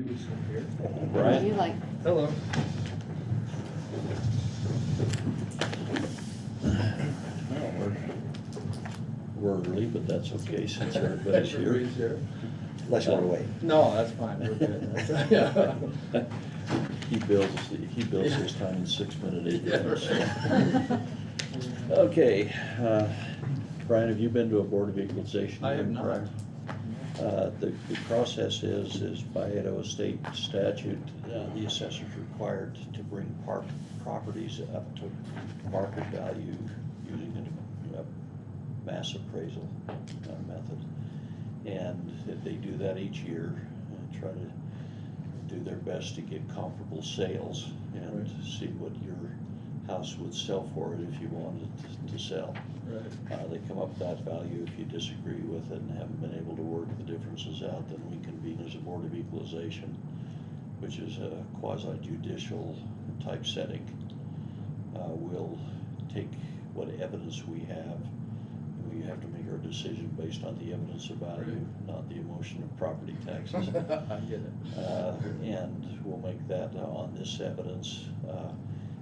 You sit here. Brian? You like, Hello. Well, we're early, but that's okay since everybody's here. Everybody's here. Unless you want to wait. No, that's fine, we're good. Yeah. He bills his time in 6-minute increments. Yeah, Okay, Brian, have you been to a Board of Equalization? I have meeting not. prior? The process is by Idaho state statute, the assessor is required to bring properties up to market value using a mass appraisal method. And they do that each year and try to do their best to get comparable sales and Right. see what your house would sell for it if you wanted to sell. Right. They come up with that value. If you disagree with it and haven't been able to work the differences out, then we convene as a Board of Equalization, which is a quasi-judicial type setting. We'll take what evidence we have. We have to make our decision based on the evidence of value, Right. not the emotion of property taxes. I get it. And we'll make that on this evidence.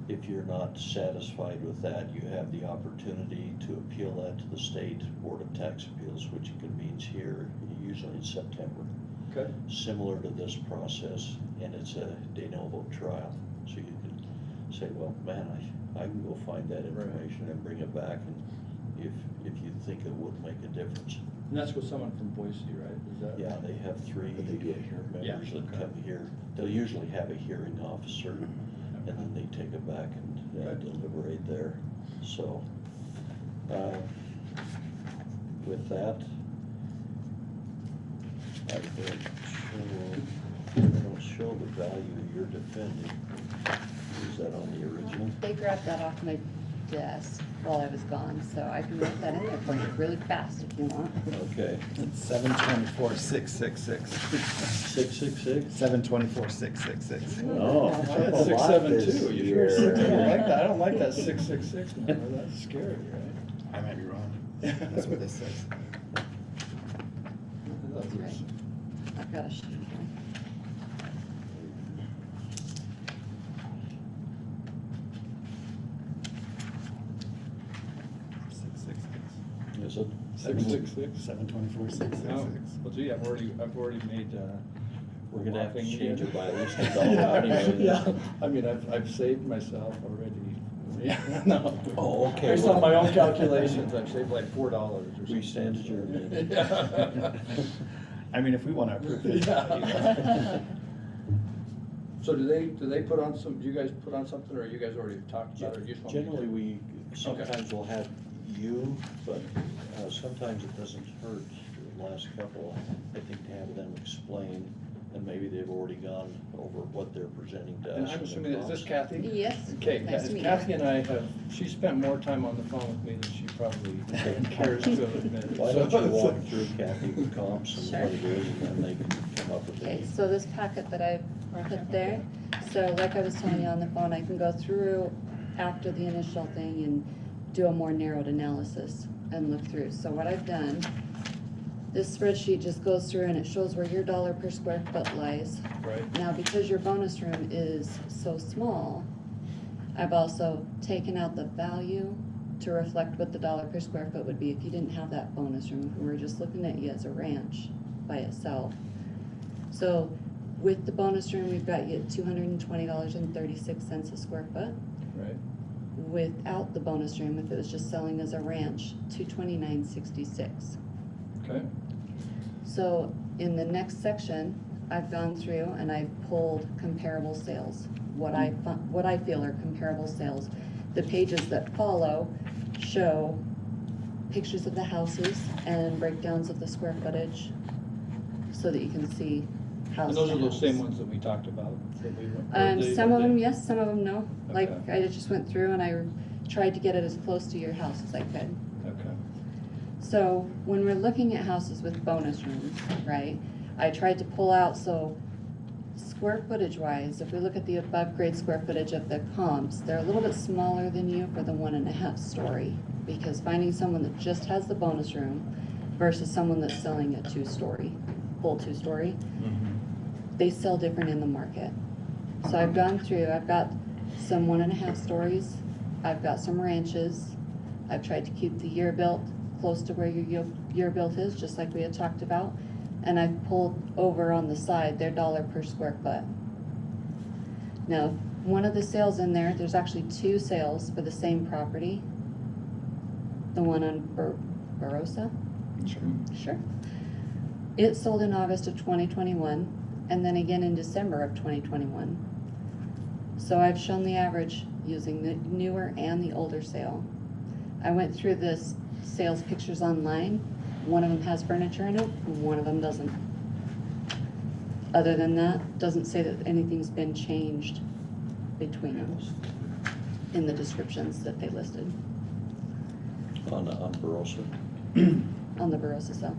If you're not satisfied with that, you have the opportunity to appeal that to the State Board of Tax Appeals, which convenes here usually in September. Okay. Similar To this process, and it's a de novo trial. So you can say, well, man, I can go find that information and bring it back, and if you think it would make a difference. And that's with someone from Boise, right? Is that? Yeah, they have 3 Yeah, members that okay. come here. They'll usually have a hearing officer, and then they take it back and Okay. deliberate there. So, with that, I don't show the value you're defending. Is that on the original? they grabbed that off my desk while I was gone, so I can write that in there for you really fast if you want. Okay. It's 724,666. 666? 724,666. Oh. I had A lot 672. this You year. sure 6? I don't like that. I don't like that 666 number. That's scary, right? I might be wrong. That's what this says. That's Right. I've got a sheet here. Is it? 666. 724,666. Oh, well, gee, I've already made. We're gonna have to laughing change again. it by at least $1 anyway. Yeah, I mean, I've saved myself already. Yeah, no. Oh, okay. Based on my own calculations, I've saved like $4 or something. We stand adjourned. Yeah. I mean, if we want to approve this. Yeah. So do they put on some, do you guys put on something, or you guys already talked about it? Or you just want me to- Generally, we sometimes will have you, but sometimes it doesn't hurt, the last couple, I think, to have them explain, and maybe they've already gone over what they're presenting to us. And I'm in the assuming, is this prompts. Kathy? Yes. Okay, Nice to meet you. Kathy and I she spent more time on the phone with me than she probably cares to have admitted. Why don't you walk through Kathy with comps and Sure. what it is, and then they can come up with Okay, it. so this packet that I put there, so like I was telling you on the phone, I can go through after the initial thing and do a more narrowed analysis and look through. So what I've done, this spreadsheet just goes through and it shows where your dollar per square foot lies. Right. Now, because your bonus room is so small, I've also taken out the value to reflect what the dollar per square foot would be if you didn't have that bonus room, if we were just looking at you as a ranch by itself. So with the bonus room, we've got you at $220.36 a square foot. Right. Without the bonus room, if it was just selling as a ranch, $229.66. Okay. So in the next section, I've gone through and I've pulled comparable sales, what I feel are comparable sales. The pages that follow show pictures of the houses and breakdowns of the square footage so that you can see house And those to are those house. same ones that we talked about? That we went- Some of them, yes, some of them, no. Like, Okay. I just went through and I tried to get it as close to your house as I could. Okay. So when we're looking at houses with bonus rooms, right, I tried to pull out, so square footage wise, if we look at the above grade square footage of the comps, they're a little bit smaller than you for the 1.5 story, because finding someone that just has the bonus room versus someone that's selling a 2-story, full 2-story, they sell different in the market. So I've gone through, I've got some 1.5 stories, I've got some ranches, I've tried to keep the year built close to where your year built is, just like we had talked about, and I've pulled over on the side their dollar per square foot. Now, one of the sales in there, there's actually 2 sales for the same property. The one on Barossa? Sure. Sure. It sold in August of 2021, and then again in December of 2021. So I've shown the average using the newer and the older sale. I went through this sales pictures online. One of them has furniture in it, and one of them doesn't. Other than that, doesn't say that anything's been changed between them in the descriptions that they listed On Barossa. on the Barossa sale.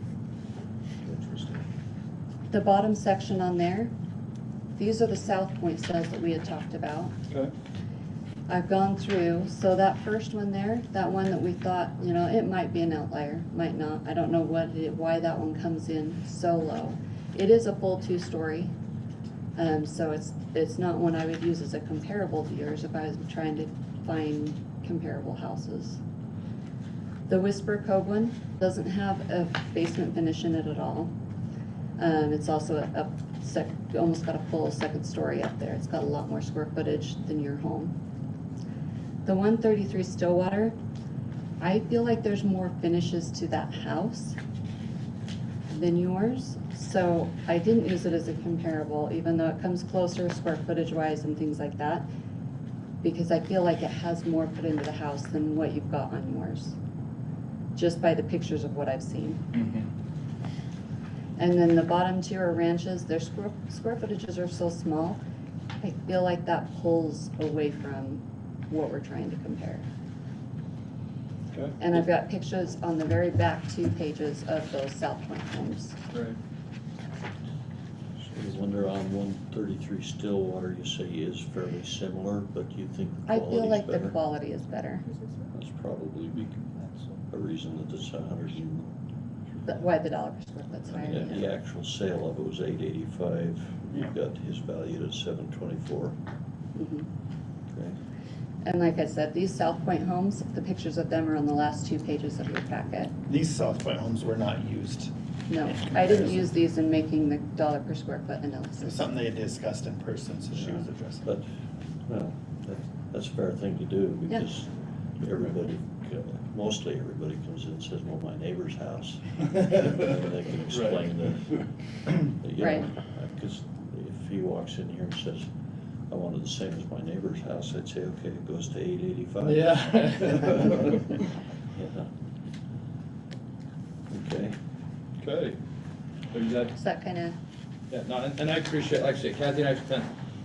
Interesting. The bottom section on there, these are the South Point sales that we had talked about. Okay. I've gone through, so that first one there, that one that we thought, you know, it might be an outlier, might not. I don't know why that one comes in so low. It is a full 2-story, so it's not one I would use as a comparable to yours if I was trying to find comparable houses. The Whisper Cove one doesn't have a basement finish in it at all. It's also almost got a full 2nd story up there. It's got a lot more square footage than your home. The 133 Stillwater, I feel like there's more finishes to that house than yours. So I didn't use it as a comparable, even though it comes closer square footage wise and things like that, because I feel like it has more put into the house than what you've got on yours, just by the pictures of what I've seen. And then the bottom 2 are ranches. Their square footages are so small, I feel like that pulls away from what we're trying to compare. Okay. And I've got pictures on the very back 2 pages of those South Point homes. Right. So I wonder on 133 Stillwater, you say is fairly similar, but you think the I quality's feel like better? the quality is better. That's probably a reason that it's 100 and, Why the dollar per square foot's I higher? mean, the Yeah. actual sale of it was 885. You've got his valued at 724. Mhm. Okay. And like I said, these South Point homes, the pictures of them are on the last 2 pages of your packet. These South Point homes were not used. No, I didn't use these in making the dollar per square foot It was analysis. something they had discussed in person, so she was addressing. But, well, that's a fair thing to do Yeah. because mostly everybody comes in and says, well, my neighbor's house. And they can explain that, you Right. know, because if he walks in here and says, I wanted the same as my neighbor's house, I'd say, okay, it goes to 885. Yeah. Yeah. Okay. Okay. Is that, Is that kind of, yeah, no, and I appreciate, like I say, Kathy and I spent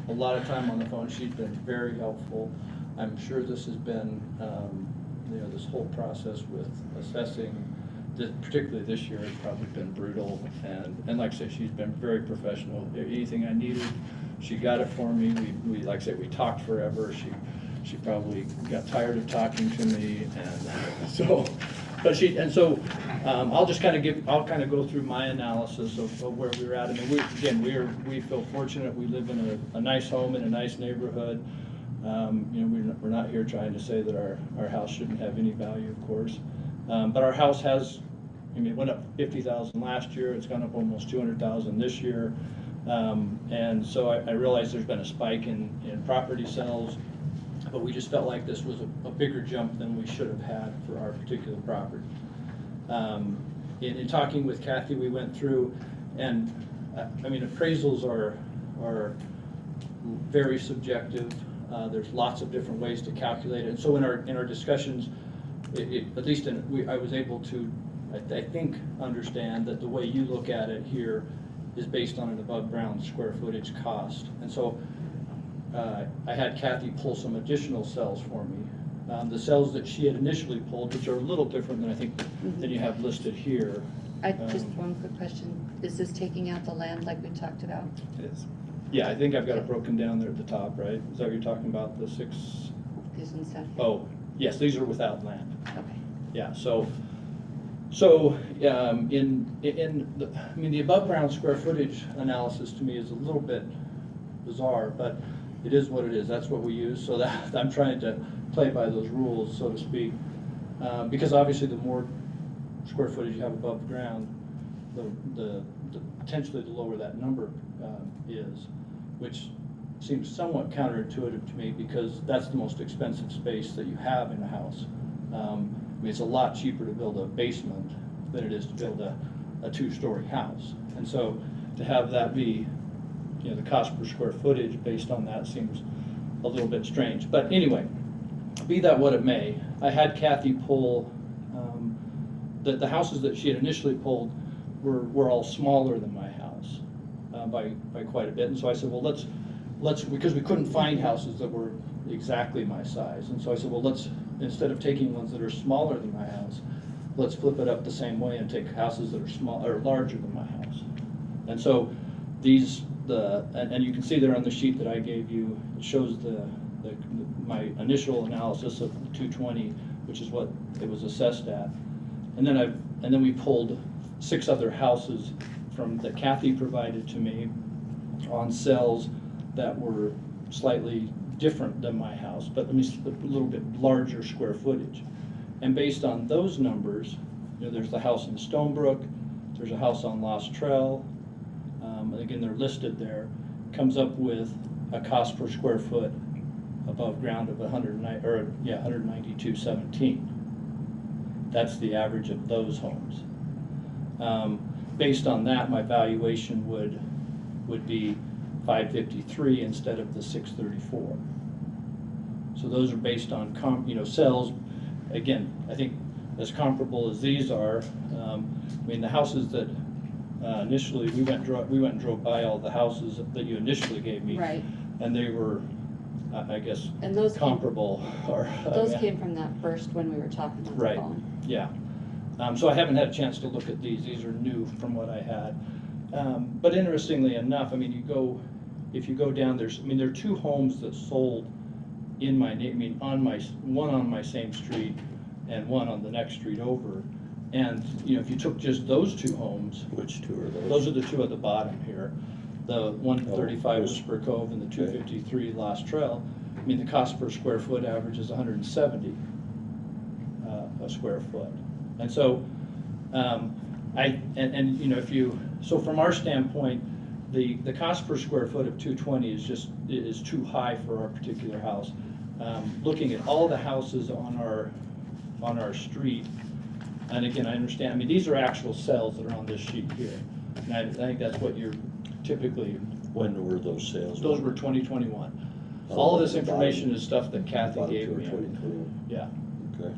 a lot of time on the phone. She's been very helpful. I'm sure this has been, you know, this whole process with assessing, particularly this year, has probably been brutal. And like I said, she's been very professional. Anything I needed, she got it for me. We like I said, we talked forever. She probably got tired of talking to me, and so, I'll just kind of go through my analysis of where we were at. I mean, we feel fortunate. We live in a nice home in a nice neighborhood. You know, we're not here trying to say that our house shouldn't have any value, of course. But our house has, I mean, it went up 50,000 last year. It's gone up almost 200,000 this year. And so I realize there's been a spike in property sales, but we just felt like this was a bigger jump than we should have had for our particular property. In talking with Kathy, we went through, and I mean, appraisals are very subjective. There's lots of different ways to calculate it. And so in our discussions, at least I was able to, I think, understand that the way you look at it here is based on an above ground square footage cost. And so I had Kathy pull some additional cells for me. The cells that she had initially pulled, which are a little different than I think than you have listed here. just one quick question. Is this taking out the land like we talked about? It is. Yeah, I think I've got it broken down there at the top, right? Is that what you're talking about, the 6? These ones have? Oh, yes, these are without land. Okay. Yeah, so So, the above ground square footage analysis to me is a little bit bizarre, but it is what it is. That's what we use. So that I'm trying to play by those rules, so to speak, because obviously the more square footage you have above ground, the potentially the lower that number is, which seems somewhat counterintuitive to me because that's the most expensive space that you have in a house. I mean, it's a lot cheaper to build a basement than it is to build a two-story house. And so to have that be, the cost per square footage based on that seems a little bit strange. But anyway, be that what it may, I had Kathy pull, the houses that she had initially pulled were all smaller than my house by quite a bit. And so I said, well, let's, because we couldn't find houses that were exactly my size. And so I said, well, let's, instead of taking ones that are smaller than my house, let's flip it up the same way and take houses that are small or larger than my house. And so these, and you can see there on the sheet that I gave you, it shows my initial analysis of the 220, which is what it was assessed at. And then we pulled 6 other houses from that Kathy provided to me on cells that were slightly different than my house, but a little bit larger square footage. And based on those numbers, there's the house in Stonebrook, there's a house on Lost Trail, and again, they're listed there, comes up with a cost per square foot above ground of 192.17. That's the average of those homes. Based on that, my valuation would be 553 instead of the 634. So those are based on cells. Again, I think as comparable as these are. I mean, the houses that initially we went and drove by all the houses that you initially gave me, Right. And they were, I guess, And those comparable. Those came from that first when we were talking on the Right. phone. Yeah. So I haven't had a chance to look at these. These are new from what I had. But interestingly enough, I mean, if you go down, there are 2 homes that sold in my name. I mean, one on my same street and one on the next street over. And if you took just those 2 homes, Which 2 are those? those are the 2 at the bottom here, the 135 Whisper Cove and the 253 Lost Trail. I mean, the cost per square foot average is 170 a square foot. And so, so from our standpoint, the cost per square foot of 220 is too high for our particular house. Looking at all the houses on our street, and again, I understand. I mean, these are actual cells that are on this sheet here, and I think that's what you're typically. When were those sales? Those were 2021. So all of this information is stuff that Kathy gave me. 2021. Yeah. Okay.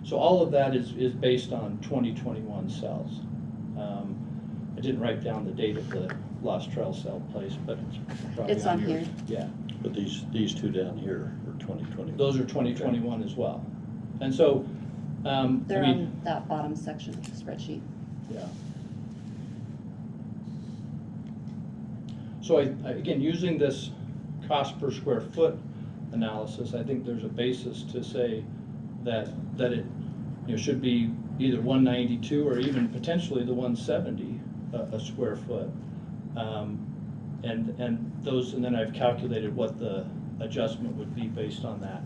So all of that is based on 2021 cells. I didn't write down the date of the Lost Trail cell place, but it's probably It's on yours. here. Yeah. But these 2 down here are 2020. Those are 2021 as well. And so, They're I mean, on that bottom section of the spreadsheet. yeah. So again, using this cost per square foot analysis, I think there's a basis to say that it should be either 192 or even potentially the 170 a square foot. And then I've calculated what the adjustment would be based on that.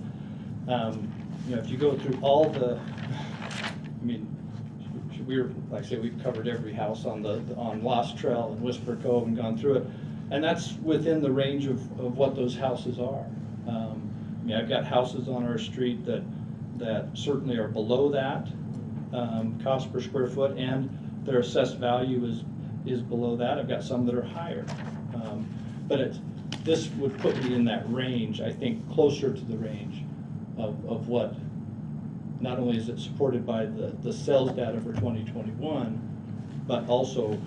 If you go through all the, I mean, like I say, we've covered every house on Lost Trail and Whisper Cove and gone through it, and that's within the range of what those houses are. I mean, I've got houses on our street that certainly are below that cost per square foot, and their assessed value is below that. I've got some that are higher, but this would put me in that range. I think closer to the range of what. Not only is it supported by the sales data for 2021, but also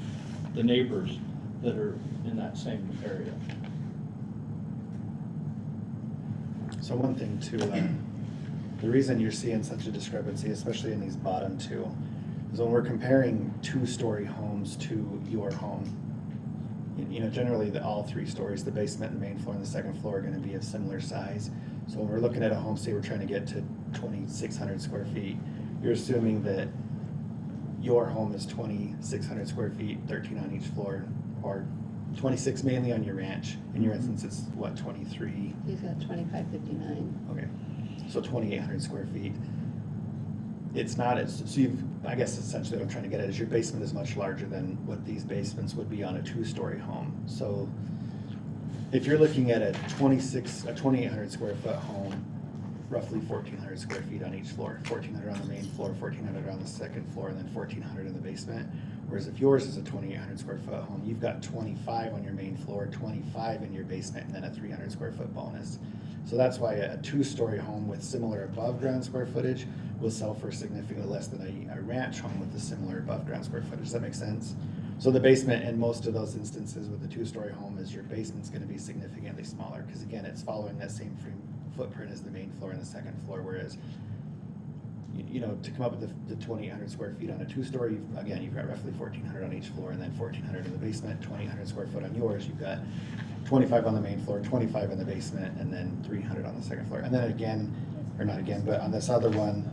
the neighbors that are in that same area. So one thing too, the reason you're seeing such a discrepancy, especially in these bottom 2, is when we're comparing 2-story homes to your home. Generally all 3 stories, the basement and main floor and the second floor, are going to be of similar size. So when we're looking at a home, say we're trying to get to 2,600 square feet, you're assuming that your home is 2,600 square feet, 13 on each floor, or 26 mainly on your ranch. In your instance, it's what, 23? He's got 2559. Okay, so 2,800 square feet. It's not as, so you've, I guess essentially what I'm trying to get at is your basement is much larger than what these basements would be on a 2-story home. So if you're looking at a 2,800 square foot home, roughly 1,400 square feet on each floor, 1,400 on the main floor, 1,400 on the second floor, and then 1,400 in the basement. Whereas if yours is a 2,800 square foot home, you've got 25 on your main floor, 25 in your basement, and then a 300 square foot bonus. So that's why a 2-story home with similar above ground square footage will sell for significantly less than a ranch home with a similar above ground square footage. Does that make sense? So the basement in most of those instances with a 2-story home is your basement's gonna be significantly smaller, because again, it's following that same footprint as the main floor and the second floor, whereas you know, to come up with the 2,800 square feet on a 2-story, you've got roughly 1,400 on each floor, and then 1,400 in the basement, 2,800 square foot on yours, you've got 25 on the main floor, 25 in the basement, and then 300 on the second floor. And then again, or not again, but on this other one,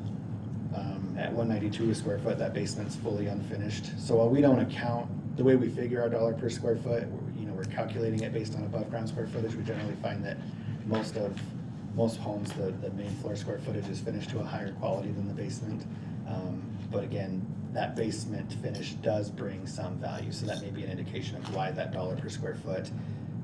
at 192 a square foot, that basement's fully unfinished. So while we don't account, the way we figure our dollar per square foot, we're calculating it based on above ground square footage. We generally find that most homes, the main floor square footage is finished to a higher quality than the basement. But again, that basement finish does bring some value, so that may be an indication of why that dollar per square foot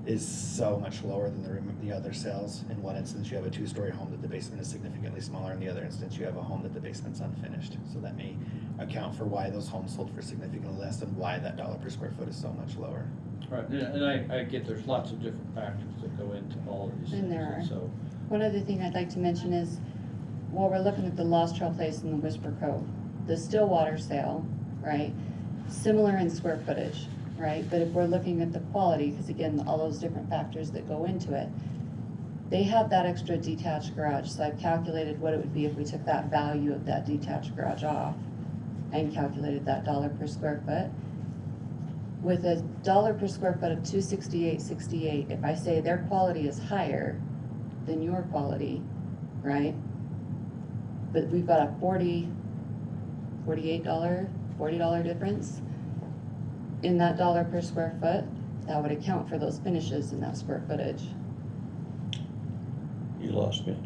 is so much lower than the other sales. In one instance, you have a 2-story home that the basement is significantly smaller. In the other instance, you have a home that the basement's unfinished. So that may account for why those homes sold for significantly less and why that dollar per square foot is so much lower. Right, and I get there's lots of different factors that go into all of these things. And there are. So, One other thing I'd like to mention is, while we're looking at the Lost Trail Place and the Whisper Cove, the Stillwater sale, right, similar in square footage, right? But if we're looking at the quality, because again, all those different factors that go into it, they have that extra detached garage. So I've calculated what it would be if we took that value of that detached garage off and calculated that dollar per square foot. With a dollar per square foot of $268.68, if I say their quality is higher than your quality, right? But we've got a $40 difference in that dollar per square foot, that would account for those finishes in that square footage. You lost me.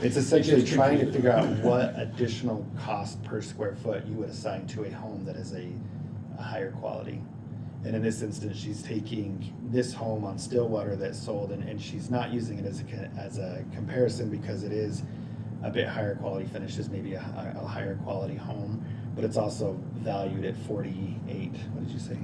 It's essentially trying to figure out what additional cost per square foot you would assign to a home that is a higher quality. And in this instance, she's taking this home on Stillwater that's sold, and she's not using it as a comparison because it is a bit higher quality finishes, maybe a higher quality home, but it's also valued at 48, what did you say?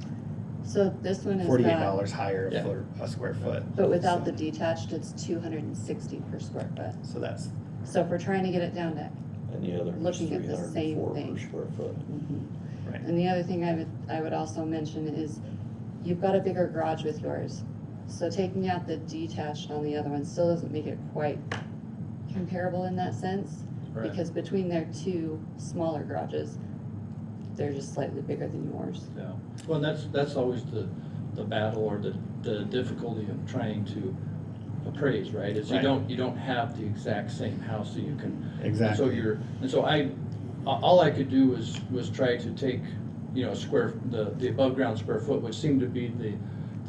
So this one is $48 higher Yeah. for a square foot. but without So- the detached, it's 260 per square foot. So that's, So if we're trying to get it down to, And the other was Looking at the same 304 thing. per square foot. right. and the other thing I would also mention is, you've got a bigger garage with yours. So taking out the detached on the other one still doesn't make it quite comparable in that sense. Right. Because between their 2 smaller garages, they're just slightly bigger than yours. yeah, well, that's always the battle or the difficulty of trying to appraise, right? Is Right. you don't have the exact same house, so you can. Exactly. So all I could do was try to take, the above ground square foot, which seemed to be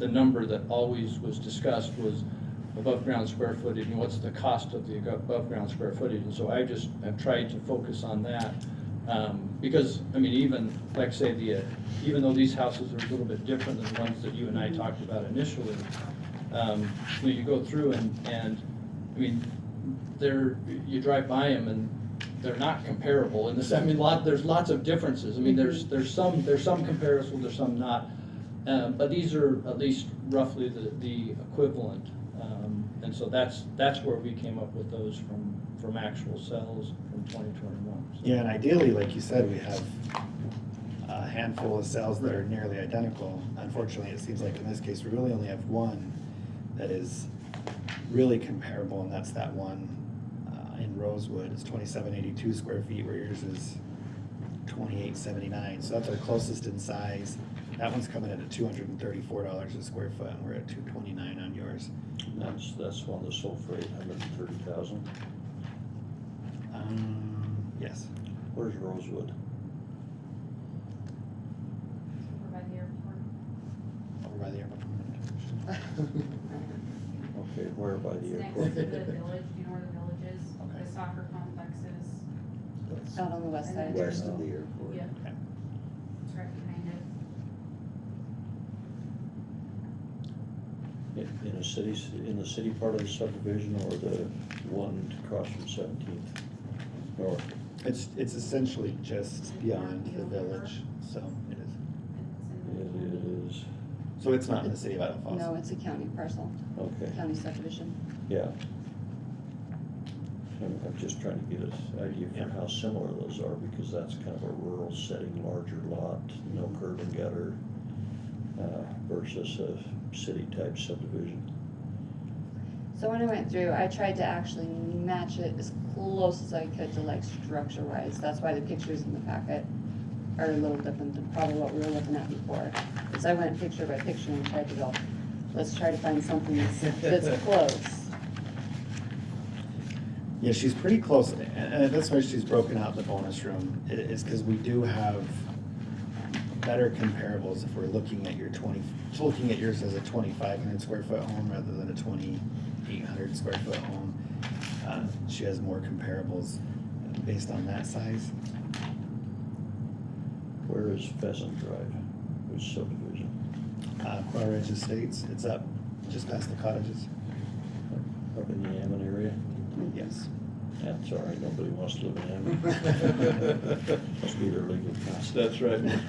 the number that always was discussed, was above ground square footage, and what's the cost of the above ground square footage. And so I just have tried to focus on that. Because, even, like I say, even though these houses are a little bit different than the ones that you and I talked about initially, you go through and you drive by them and they're not comparable in this. There's lots of differences. There's some comparable, there's some not. But these are at least roughly the equivalent. And so that's where we came up with those from actual sales from 2021. So. Yeah, and ideally, like you said, we have a handful of cells that are nearly identical. Unfortunately, it seems like in this case, we really only have one that is really comparable, and that's that one in Rosewood. It's 2,782 square feet, where yours is 2,879. So that's our closest in size. That one's coming in at $234 a square foot, and we're at $229 on yours. And that's one that sold for $830,000. Yes. Where's Rosewood? Okay, where by the It's next airport? to the village, do you know where the village is? Okay. The soccer complex is. That's Out on the west And side. then west of the airport. Yep, Okay. it's right behind it. In the city part of the subdivision or the one across from 17th North? It's essentially just beyond the village, so it is. It is, So it's not in the city of Idaho Falls? No, it's a county parcel, okay, county subdivision. yeah. I'm just trying to get an idea Yeah. for how similar those are, because that's kind of a rural setting, larger lot, no curb and gutter, versus a city-type subdivision. So when I went through, I tried to actually match it as close as I could to like structure-wise. That's why the pictures in the packet are a little different than probably what we were looking at before. Because I went picture by picture and tried to go, let's try to find something that's close. Yeah, she's pretty close, and that's why she's broken out the bonus room, is because we do have better comparables if we're looking at looking at yours as a 2,500 square foot home rather than a 2,800 square foot home. She has more comparables based on that size. Where is Pheasant Drive? Which subdivision? Quail Ridge Estates, it's up just past the cottages. Up in the Ammon area? Yes. That's all right, nobody wants to live in Ammon. Must be their legal cost. That's right. Must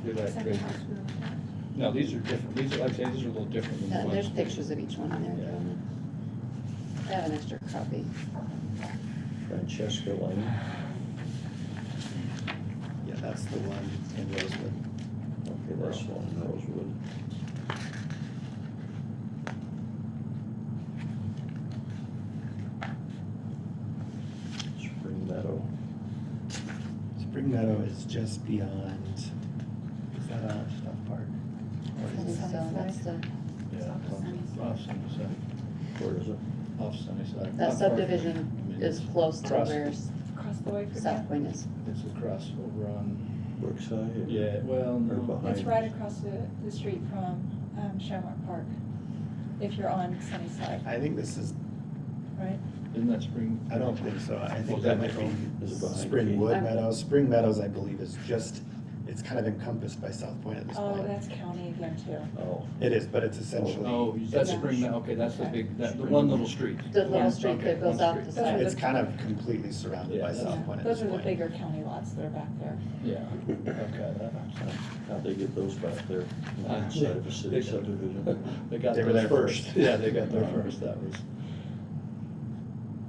be that Second crazy. house we looked at. No, these are different, these are, like I say, these are a little different than the Yeah, ones. there's pictures of each one in there. Yeah. I have an extra copy. Francesca Lane, Yeah, that's the one in Rosewood. okay, that's one in Rosewood. Spring Meadow, Spring Meadow is just beyond, is that Stuff Park? Or is it- So that's the, Yeah, off Sunnyside. where is it? Off Sunnyside. that Not far from- subdivision I mean, is close to across- where Across the way from South you. Point is. It's across over on, Brookside? yeah, well, Or no. behind? It's right across the street from Shamrock Park, if you're on Sunnyside, I think this is, right? Isn't that Spring? I don't think so, I Was think that that might be Is it behind Springwood Keene? Meadows. Spring Meadows, I believe, is just, it's kind of encompassed by South Point at this Oh, point. that's county again too. Oh, It is, but it's essentially. Oh, that's Yeah. Spring, okay, that's the Okay. big, the one little street. The little One- street okay, that goes one off street. the Those are side. It's kind of completely surrounded Yeah, by that's- South Point at this Those are the point. bigger county lots that are back there. Yeah, okay. how'd they get those back there? Uh, Inside of a city they- subdivision? They got They were those there first. first. Yeah, they got there first, that was,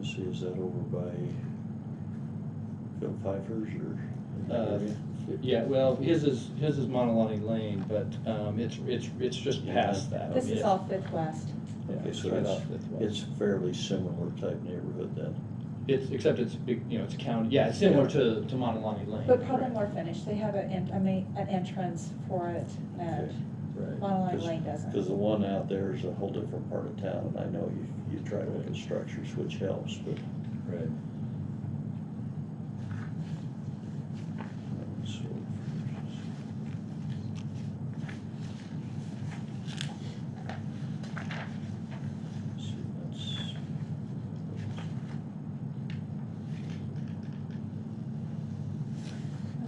Let's see, is that over by Phil Pfeiffer's or in that Uh, area? yeah, well, his is Montalani Lane, but, it's just past that. This is Yeah. all Fifth West. Yeah, Okay, it's so right it's, off Fifth West. it's fairly similar type neighborhood then. Except it's big, it's a county, yeah, it's similar to Montalani Lane. But probably correct. more finished. They have an entrance for it, and Right. Montalina Lane doesn't. Because the one out there is a whole different part of town, and I know you try to look at structures, which helps, but. Right. so- Let's see,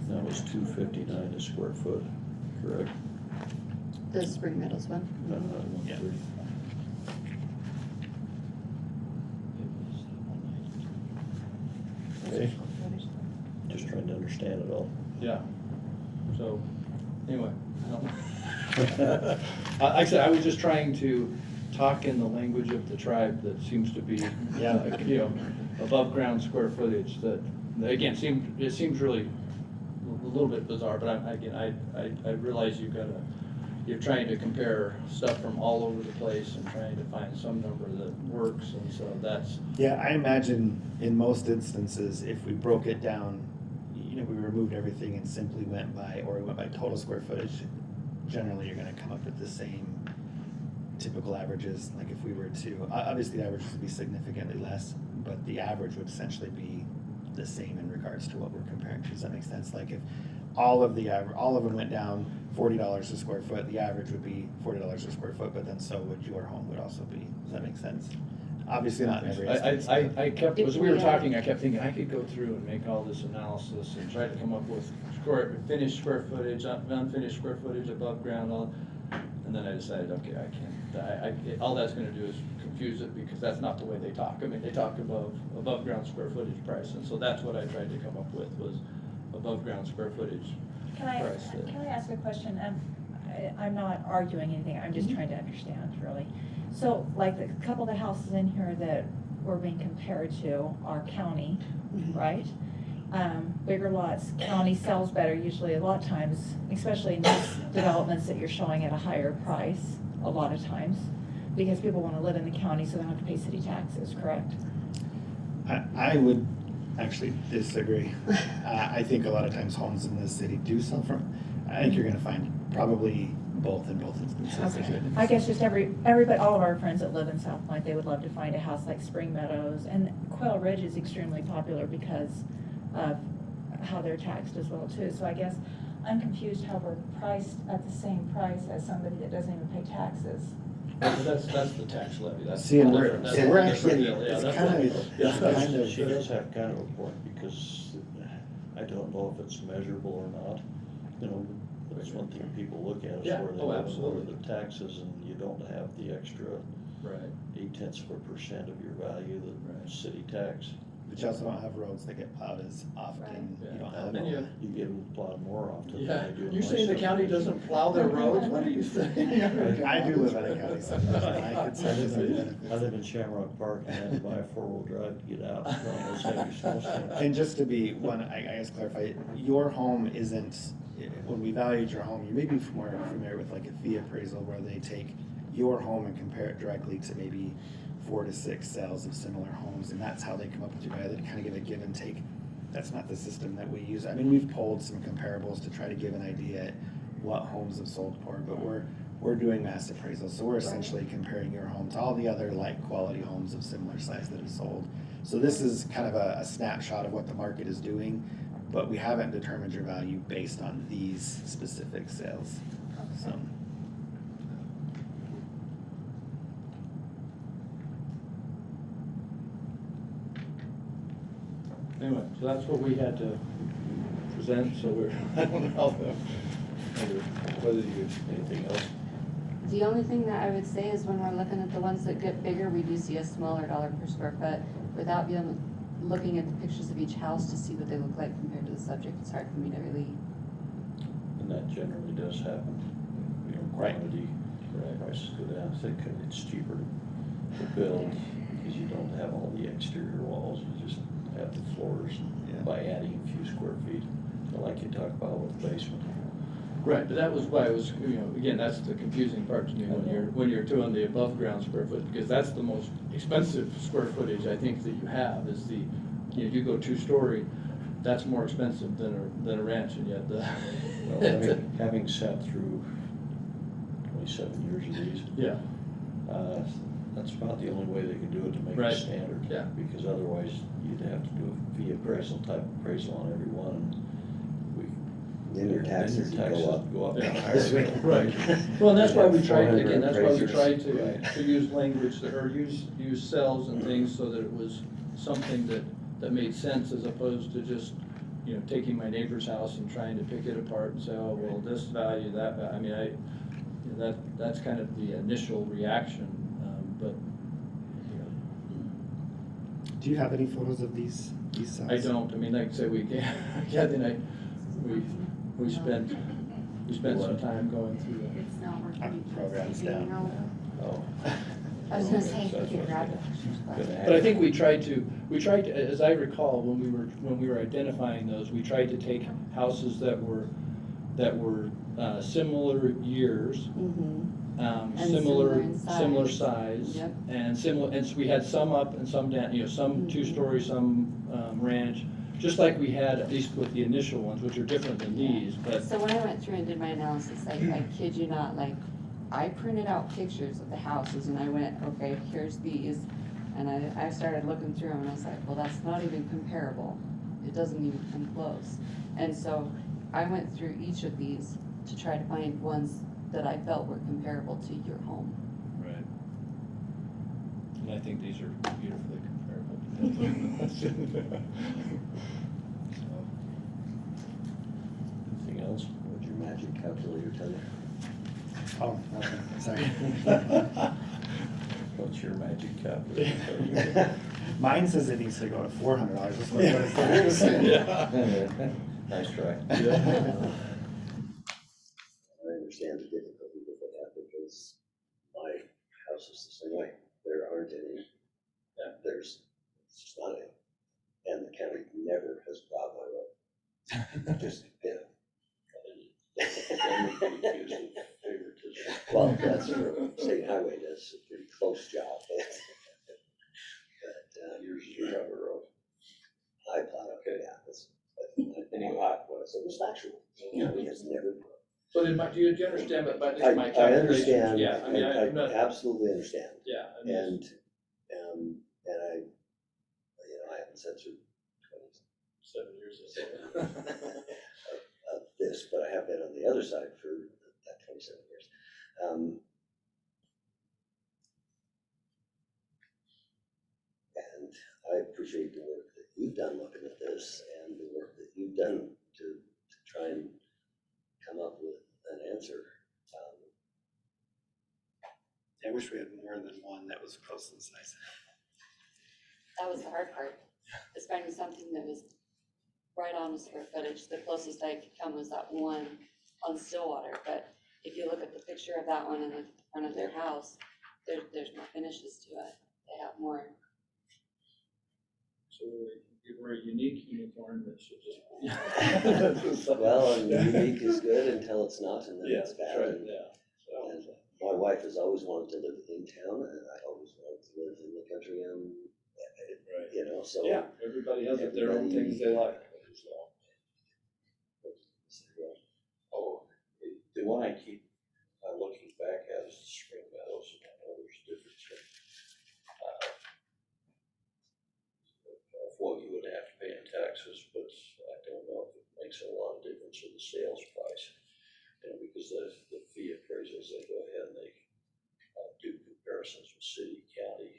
that was $2.59 a square foot, correct? The Spring Meadows one. Yeah. Okay, just trying to understand it all. Yeah, so, anyway. Actually, I was just trying to talk in the language of the tribe that seems to be, Yeah. like, above ground square footage that, again, it seems really a little bit bizarre, but I realize you're trying to compare stuff from all over the place and trying to find some number that works, and so that's, Yeah, I imagine in most instances, if we broke it down, we removed everything and simply went by, or we went by total square footage, generally you're gonna come up with the same typical averages. Like if we were to, obviously the averages would be significantly less, but the average would essentially be the same in regards to what we're comparing to. Does that make sense? Like if all of them went down $40 a square foot, the average would be $40 a square foot, but then so would your home would also be. Does that make sense? Obviously not in every instance. I kept, If as we were we talking, I kept thinking, I could go through and make all this analysis and try to come up with finished square footage, unfinished square footage, above ground, all, and then I decided, okay, I can't, all that's gonna do is confuse it, because that's not the way they talk. I mean, they talk above ground square footage price, and so that's what I tried to come up with, was above ground square footage Can I price. ask a question? I'm not arguing anything, I'm just trying to understand, really. So, like, the couple of the houses in here that we're being compared to are county, right? Bigger lots, county sells better usually a lot of times, especially in these developments that you're showing at a higher price, a lot of times, because people wanna live in the county so they don't have to pay city taxes, correct? I would actually disagree. I think a lot of times homes in this city do sell from, I think you're gonna find probably both in both instances. Okay. I guess just everybody, all of our friends that live in South Point, they would love to find a house like Spring Meadows, and Quail Ridge is extremely popular because of how they're taxed as well too. So I guess I'm confused how we're priced at the same price as somebody that doesn't even pay taxes. That's the tax levy, that's. See, and different. That's we're a different actually, deal. Yeah, it's that's kind a- of, yeah, it's that's- kind of. She does have kind of a point, because I don't know if it's measurable or not. You know, that's one thing people look at, is Yeah. where they Oh, live and where absolutely. the taxes, and you don't have the extra Right. 0.8% of your value that Right. city tax. But you also don't have roads that get plowed as often. Right. You don't Yeah. have. And you- You get them plowed more often Yeah, than they do in you my saying the county subdivision. doesn't plow their roads? What are you saying? I do live in a county subdivision, I could say this. I live in Shamrock Park and had to buy a 4-wheel drive to get out on those heavy snowstorms. And just to be, I guess clarify, your home isn't, when we valued your home, you may be more familiar with like a fee appraisal where they take your home and compare it directly to maybe 4 to 6 sales of similar homes, and that's how they come up with your value. They kind of give a give and take. That's not the system that we use. I mean, we've pulled some comparables to try to give an idea at what homes have sold for, but we're doing mass appraisals, so we're essentially comparing your home to all the other like quality homes of similar size that have sold. So this is kind of a snapshot of what the market is doing, but we haven't determined your value based on these specific sales. So. Anyway, so that's what we had to present, so we're, I don't know whether you, anything else? The only thing that I would say is when we're looking at the ones that get bigger, we do see a smaller dollar per square foot. Without being, looking at the pictures of each house to see what they look like compared to the subject, it's hard for me to really. And that generally does happen. You know, Right. quantity, prices go down, it's cheaper to build, because you don't have all the exterior walls, you just have the floors Yeah. by adding a few square feet, like you talked about with the basement. Right, but that was why it was, you know, again, that's the confusing part to me when you're doing the above ground square foot, because that's the most expensive square footage I think that you have, is the, you know, you go 2-story, that's more expensive than a ranch, and yet the. Well, having sat through 27 years of these, Yeah, that's about the only way they can do it to make Right. it standard. Yeah. Because otherwise, you'd have to do a fee appraisal type appraisal on every one. Then your taxes would go up. Go up. Yeah. higher. right. Well, and that's why we tried, 400 again, that's why we tried appraisers. to use language, or use cells and things so that it was something that made sense, as opposed to just, you know, taking my neighbor's house and trying to pick it apart and say, oh, well, this value, that, I mean, you know, that's kind of the initial reaction, but, you know. Do you have any photos of these cells? I don't, I mean, like I said, Kathy and I, we spent some time going through that. It's not working. Our program's down. Oh. I was gonna say, Okay, so if you that's grab what's the pictures, gonna But I think we tried to, as I recall, when we were identifying those, we tried to take houses that were similar years, Mm-hmm. And similar in size. similar size, Yep. and similar, and so we had some up and some down, you know, some Mhm. 2-story, some ranch, just like we had, at least with the initial ones, which are different than these, but. So when I went through and did my analysis, I kid you not, like, I printed out pictures of the houses and I went, okay, here's these. And I started looking through them and I was like, well, that's not even comparable. It doesn't even come close. And so I went through each of these to try to find ones that I felt were comparable to your home. Right. And I think these are beautifully comparable. Anything else? What'd your magic calculator tell you? Oh, nothing, sorry. What's your magic calculator? Mine says it needs to go to $400, that's what it says. Nice try. I understand the difficulty that they have because my house is the same way. There aren't any, there's, it's just not any. And the county never has plowed my road. Just, well, that's true. State highway does a pretty close job. But yours is your rubber road. I plowed, okay, yeah, that's, anyway, what I said was factual. The county has never. So do you understand that by I my calculations? understand, Yeah, I mean, I I'm not, absolutely understand. yeah. I mean, And I, I haven't censored 7 years or so. of this, but I have been on the other side for that 27 years. And I appreciate the work that you've done looking at this and the work that you've done to try and come up with an answer. I wish we had more than one that was close in size. That was the hard part, is finding something that was right on the square footage. The closest I could come was that one on Stillwater, but if you look at the picture of that one in the front of their house, there's more finishes to it. They have more. So we're a unique unicorn that should just. Well, and unique is good until it's not, and then Yeah, it's bad. that's right, And- yeah. And my wife has always wanted to live in town, and I always wanted to live in the country, and Right. so. Yeah, everybody has their own things they like. Oh, the one I keep looking back at is the Spring Meadows, and I know there's a difference of what you would have to pay in taxes, but I don't know if it makes a lot of difference in the sales price. Because the fee appraisals, they go ahead and they do comparisons with city, county,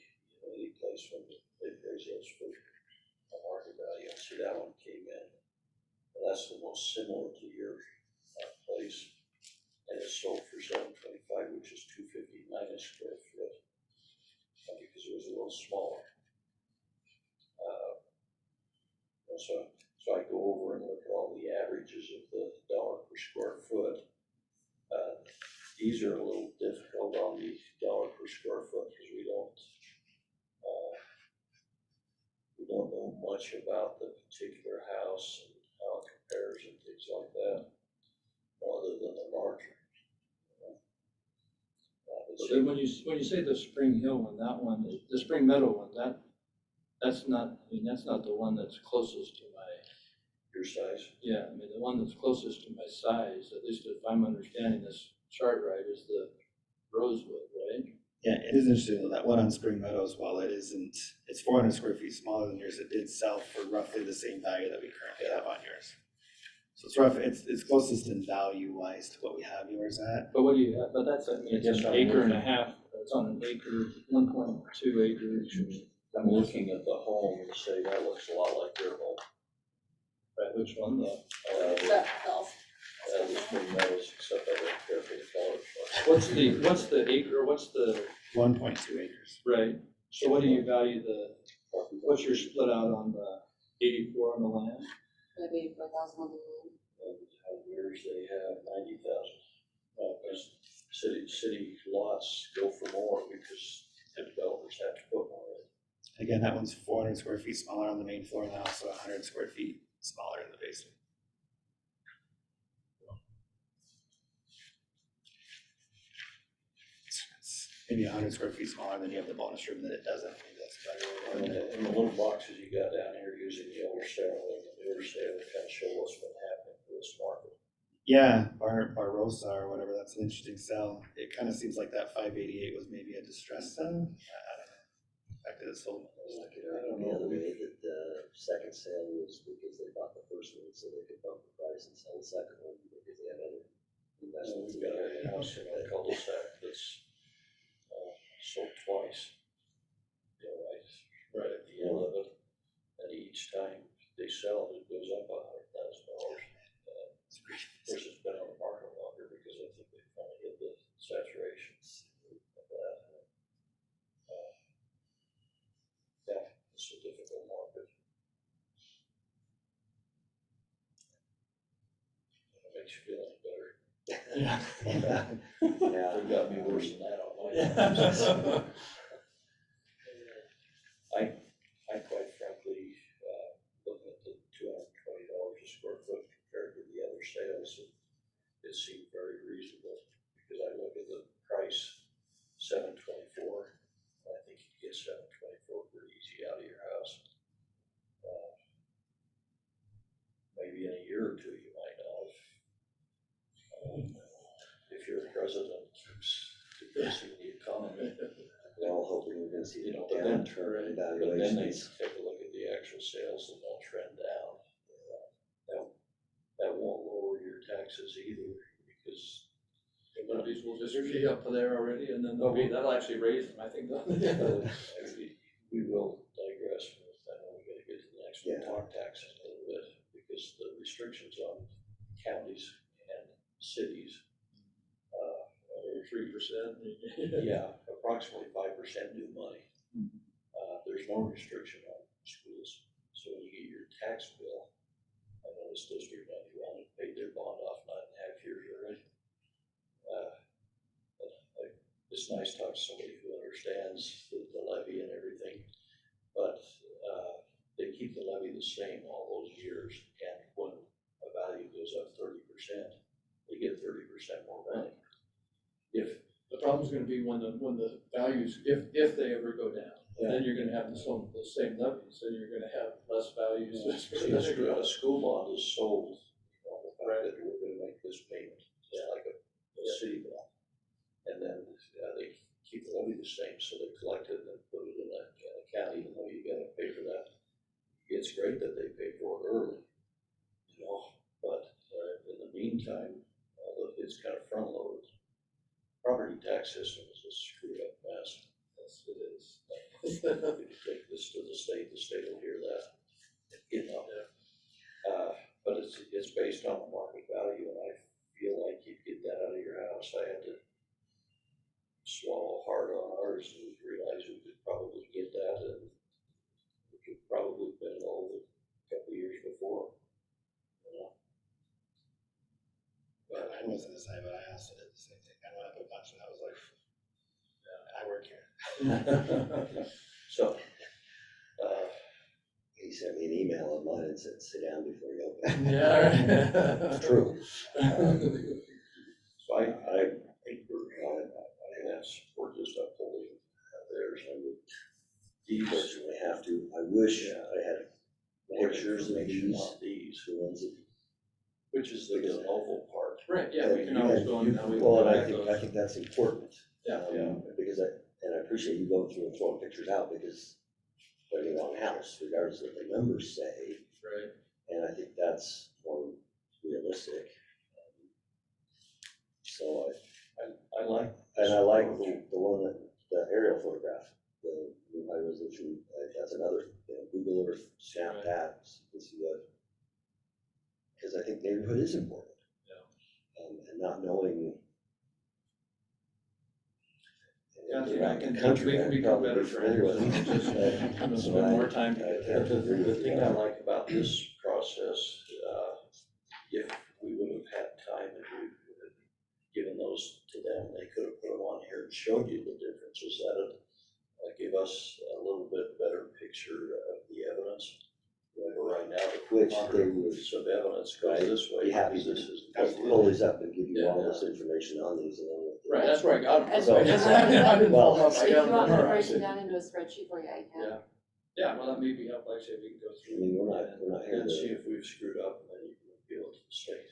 any place when they appraise those for a market value. And see, that one came in. Well, that's the most similar to your place, and it's sold for $725, which is $259 a square foot, because it was a little smaller. So I go over and look at all the averages of the dollar per square foot. These are a little difficult on the dollar per square foot because we don't know much about the particular house and how it compares and things like that, other than the margin. So when you say the Spring Hill one, that one, the Spring Meadow one, that's not the one that's closest to my. Your size? Yeah, I mean, the one that's closest to my size, at least if I'm understanding this chart right, is the Rosewood, right? Yeah, it is interesting though, that one on Spring Meadows, while it isn't, it's 400 square feet smaller than yours, it did sell for roughly the same value that we currently have on yours. So it's rough, it's closest in value wise to what we have yours at. But what do you have, but that's, I mean, it's an acre and a half, it's on an acre, 1.2 acres. I'm looking at the home and say that looks a lot like your home. Right, which one, the The Spring Meadows, except I don't care for the colors. what's the acre, what's the, 1.2 acres. right, so what do you value what's your split out on the 84 on the land? Maybe 4,000 on the land. And yours, they have 90,000. Because city lots go for more because the developers have to put more in. Again, that one's 400 square feet smaller on the main floor now, so 100 square feet smaller in the basement. It's maybe 100 square feet smaller, then you have the bonus room that it doesn't. Maybe that's better. And the little boxes you got down here using the older sale and the newer sale to kind of show what's been happening for this market. Yeah, Barbarossa or whatever, that's an interesting sell. It kind of seems like that 588 was maybe a distress sell. I don't know. Back to this whole. I could argue the other way that the second sale was because they bought the first one so they could bump the price and sell the second one because they had other That's what We've got a house in a cul-de-sac that's sold twice. You know, right at the end of it, and each time they sell, it goes up $100,000. Of course, it's been on the market longer because I think they finally hit the saturation of that. Yeah, it's a difficult market. It makes you feel any better. Yeah. Yeah. It got me worse than that on my house. I quite frankly, looking at the $220 a square foot compared to the other sales, it seemed very reasonable, because I look at the price, $724, and I think you can get $724 pretty easy out of your house. Maybe in a year or two you might not have. If your president keeps depressing the economy, We're all hoping we're gonna see you a know, but then, downturn in but then they valuations. take a look at the actual sales and they'll trend down. That won't lower your taxes either, because These will just be up there already, and then that'll actually raise them, I think. actually, we will digress. I know we gotta get to the next one, Yeah. talk taxes a little bit, because the restrictions on counties and cities, 3%. yeah, approximately 5% new money. There's no restriction on schools, so when you get your tax bill, I noticed District 91 had paid their bond off 9.5 years already. It's nice to talk to somebody who understands the levy and everything, but they keep the levy the same all those years, and when a value goes up 30%, they get 30% more money. If The problem's gonna be when the values, if they ever go down, then you're gonna have the same levies, then you're gonna have less values. See, a school bond is sold, you know, the fact that we're gonna make this payment, just like a city bond. And then they keep the levy the same, so they collect it and put it in a county, even though you gotta pay for that. It's great that they pay for it early, you know, but in the meantime, it's kind of front loaded. Property tax system is a screwed up mess. Yes, it is. If you take this to the state will hear that, you know. But it's based on the market value, and I feel like you'd get that out of your house. I had to swallow hard on ours and realize we could probably get that, and we could probably been low a couple of years before, you know. But I wasn't the same, but I also did the same thing. I went up a bunch and I was like, I work here. So, He sent me an email of mine and said, sit down before you open. Yeah. It's true. so I support just upholding theirs. I would, You these, personally have to. I wish Yeah. I had more pictures of information these, on these, the ones that. which is the de novo part. Right, yeah, we can always go You- and now we. Well, and can I think that's important. Yeah. Yeah. Because I appreciate you going through and throwing pictures out, because they're the wrong house, regardless of what the numbers say, Right. and I think that's more realistic. So I like. I like the one that, the aerial photograph, the high resolution, that's another, Google or snap Right. that, to see what. Because I think neighborhood is important. Yeah. And not knowing. Yeah, I think around I can, the country, we can I'm become probably better familiar with friends. it. Just, So spend more time together. The thing I like about this process, if we would have had time and we would have given those to them, they could have put them on here and showed you the differences. That'd give us a little bit better picture of the evidence. Right now, the Which they would of evidence goes this way. be happy because to this is pull these up and give you all Yeah. this information on these along with. Right, that's where I got them. That's right. I didn't Well, pull them up, I If you got them want me to break memorized. it down into a spreadsheet for you, I can. Yeah. Yeah, well, that may be helpful, actually, if we can go I through. mean, we're not here And see to. if we've screwed up, and then you can appeal it to the state.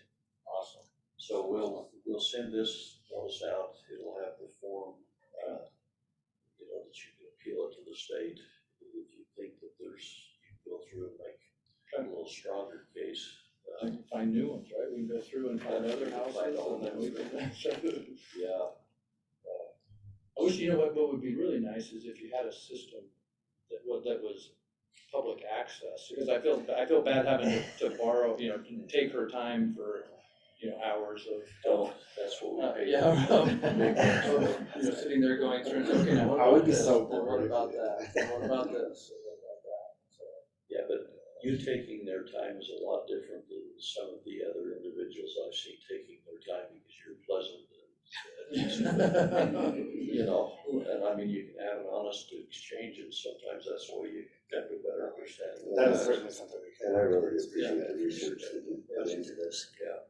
Awesome. So we'll send this notice out, it'll have the form, you know, that you can appeal it to the state. If you think that you can go through and make a little stronger case. I can find new ones, right? We can go through through and find other houses, and then we can. Yeah. I wish, what would be really nice is if you had a system that was public access, because I feel bad having to borrow, to take her time for, hours of. Oh, that's what we pay. Sitting there going through, and okay, now what I would about be this, so and what bored. about that, and what about this, and what about that, so. Yeah, but you taking their time is a lot different than some of the other individuals I've seen taking their time because you're pleasant and and I mean, you can have an honest exchange, and sometimes that's the way you get a better understanding. That is certainly something we can. And I really appreciate the research that you put into this. Yeah.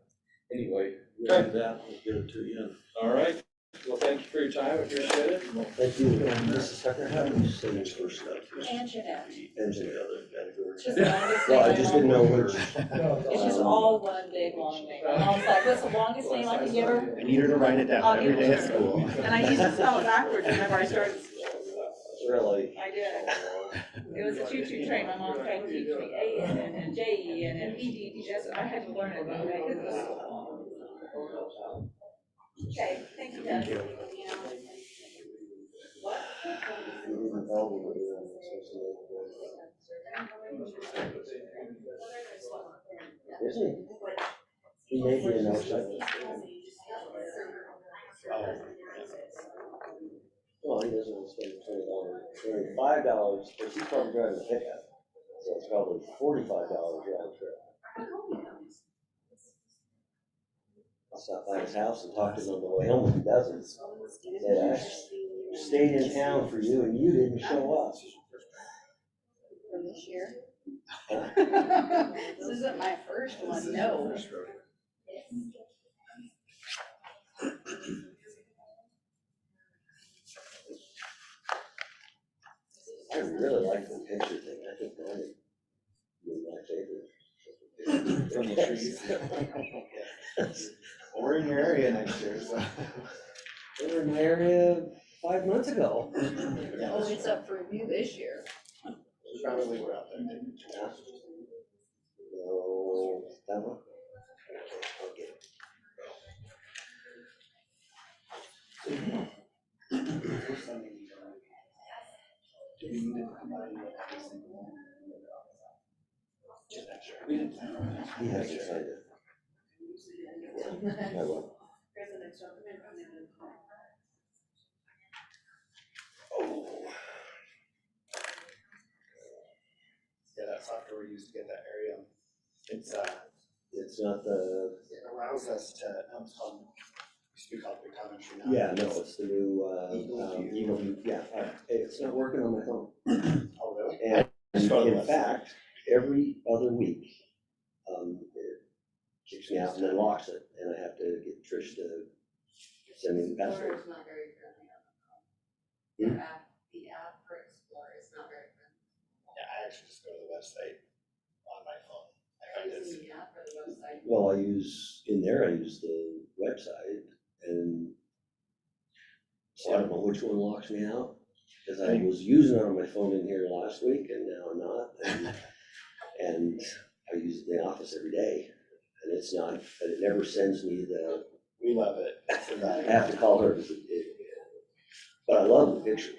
Anyway, we'll do that, we'll get it to you. All right, well, thank you for your time, I appreciate it. Thank you, Mrs. Tucker, how do you say your first name? Annjennette. Annjennette. It's just the longest Well, I name just I didn't know. know which. It's just all one big long name. My mom's like, what's the longest name I can give her? I need her to write it I'll down every give day it at to her. school. And I used to spell it backwards whenever I started school. Really? I did. It was a choo-choo train. My mom tried to teach me A-N and J-E-N and E-D-D. I had to learn it one day because it was so long. Okay, thank you, Doug. Is he? He may be an outside. Well, he doesn't want to spend $25, but he's probably driving a pickup, so it's probably $45 round trip. I'll stop by his house and talk to him on the way home if he doesn't. Say, I stayed in town for you and you didn't show up. For this year? This isn't my first one, no. I really like the picture thing. I think that would be my favorite. From the trees. We're in your area next year, so. We were in the area 5 months ago. Oh, it's up for review this year. Probably we're out there. Yeah. No, that one? Do we need to combine every single one? Just make sure. We didn't plan on that. He hasn't signed it. I will. Yeah, that software we used to get that area, It's not the, it allows us to, it's called, used to be called Pictometry now. yeah, no, it's the new, Eagle View, yeah, it's not working on my phone. Oh, really? And Just go to the in website. fact, every other week, it kicks me out and then locks it, and I have to get Trish to send me the password. Explorer is not very friendly on the phone. The app for Explorer is not very friendly. Yeah, I actually just go to the website on my phone. I got this. Using the app or the website? Well, I use the website, and so I don't know which one locks me out, because I was using it on my phone in here last week, and now I'm not, and I use it in the office every day, and it's not, and it never sends me the, We love it. It's a I value. have to call her, but I love the pictures,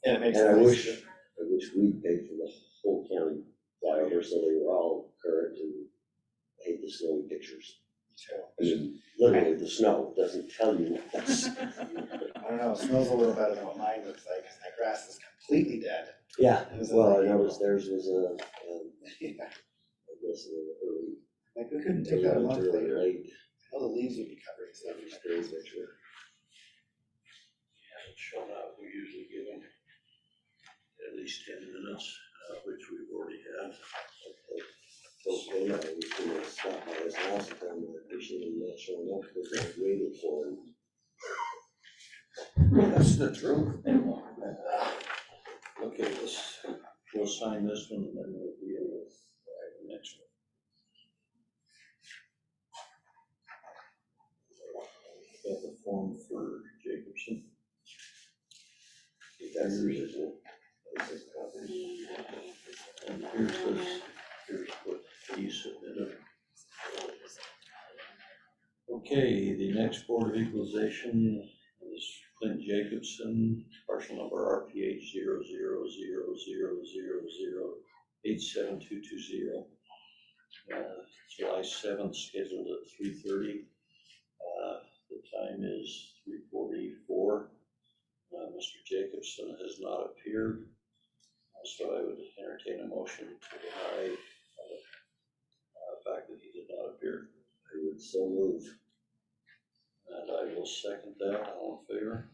And it makes and I it nice. wish we'd paid for the whole county flyover, so they were all current, and I hate the snowy pictures. I mean, literally, the snow doesn't tell you what's. I don't know, snow's a little better than what mine looks like, because my grass is completely dead. Yeah, It was well, I like- noticed theirs was Yeah. I guess a little early. Like, we couldn't take that a month Early, later. late. All the leaves would be covering stuff. That was great picture. He hasn't shown up, we usually give him at least 10 minutes, which we've already had. Okay, I was gonna stop by his house and tell him I appreciate him not showing up because I was waiting for him. That's the truth. Okay, we'll sign this one and then we'll be in with the next one. Got the form for Jacobsen. That's yours, isn't it? That's a copy. And here's what he submitted. Okay, the next Board of Equalization is Klint Jacobsen, parcel number RPH 0000000872220. July 7th, scheduled at 3:30. The time is 3:44. Mr. Jacobsen has not appeared, so I would entertain a motion to deny the fact that he did not appear. I would so move. And I will second that. All in favor?